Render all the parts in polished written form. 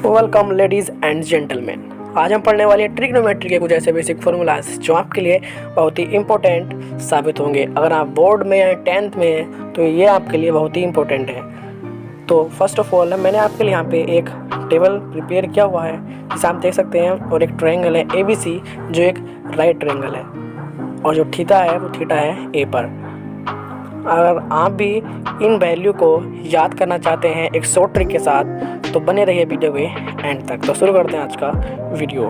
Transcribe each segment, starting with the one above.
Welcome ladies and gentleman. आज हम पढ़ने वाले हैं ट्रिग्नोमेट्री के कुछ ऐसे बेसिक फार्मूलाज जो आपके लिए बहुत ही इम्पोर्टेंट साबित होंगे। अगर आप बोर्ड में या 10th में हैं तो ये आपके लिए बहुत ही इम्पोर्टेंट है। तो फर्स्ट ऑफ ऑल मैंने आपके लिए यहाँ पे एक टेबल प्रिपेयर किया हुआ है जिसे आप देख सकते हैं, और एक ट्रायंगल है ABC जो एक राइट ट्रायंगल है, और जो थीटा है वो थीटा है A पर। अगर आप भी इन वैल्यू को याद करना चाहते हैं एक शॉर्ट ट्रिक के साथ तो बने रहिए वीडियो के एंड तक। तो शुरू करते हैं आज का वीडियो।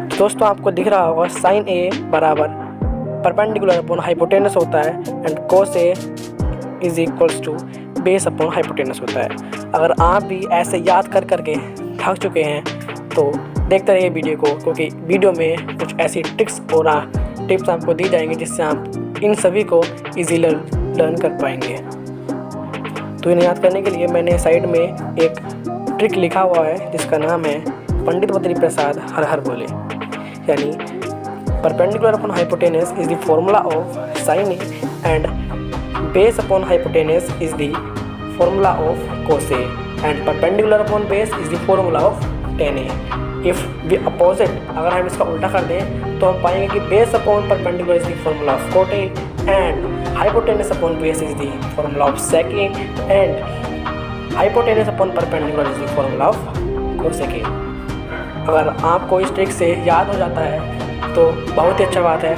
तो दोस्तों आपको दिख रहा होगा साइन A बराबर परपेंडिकुलर अपॉन हाइपोटेनस होता है and cos A is equals to base upon hypotenuse होता है। अगर आप भी ऐसे याद कर करके थक चुके हैं तो देखते रहिए वीडियो को, क्योंकि वीडियो में कुछ ऐसी ट्रिक्स और टिप्स आपको दी जाएंगी जिससे आप इन सभी को इजीली लर्न कर पाएंगे। तो इन्हें याद करने के लिए मैंने साइड में एक ट्रिक लिखा हुआ है जिसका नाम है पंडित बद्री प्रसाद हर हर बोले, यानी perpendicular upon hypotenuse is the formula of sine A and base upon hypotenuse is the formula of cos A and perpendicular upon base is the formula of tan A. If we opposite, अगर हम इसका उल्टा कर दें तो हम पाएंगे कि base upon perpendicular is the formula of cot A and hypotenuse upon base is the formula of sec A and hypotenuse upon perpendicular is the formula of cosec A. अगर आपको इस ट्रिक से याद हो जाता है तो बहुत ही अच्छा बात है,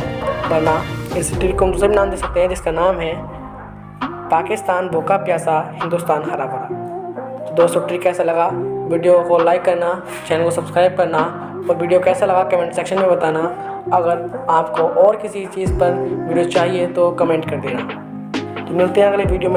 वरना इस ट्रिक को हम दूसरा भी नाम दे सकते हैं जिसका नाम है पाकिस्तान भूखा प्यासा हिंदुस्तान हरा भरा। तो दोस्तों ट्रिक कैसा लगा, वीडियो को लाइक करना, चैनल को सब्सक्राइब करना, और वीडियो कैसा लगा कमेंट सेक्शन में बताना। अगर आपको और किसी चीज़ पर वीडियो चाहिए तो कमेंट कर देना। तो मिलते हैं अगले वीडियो में।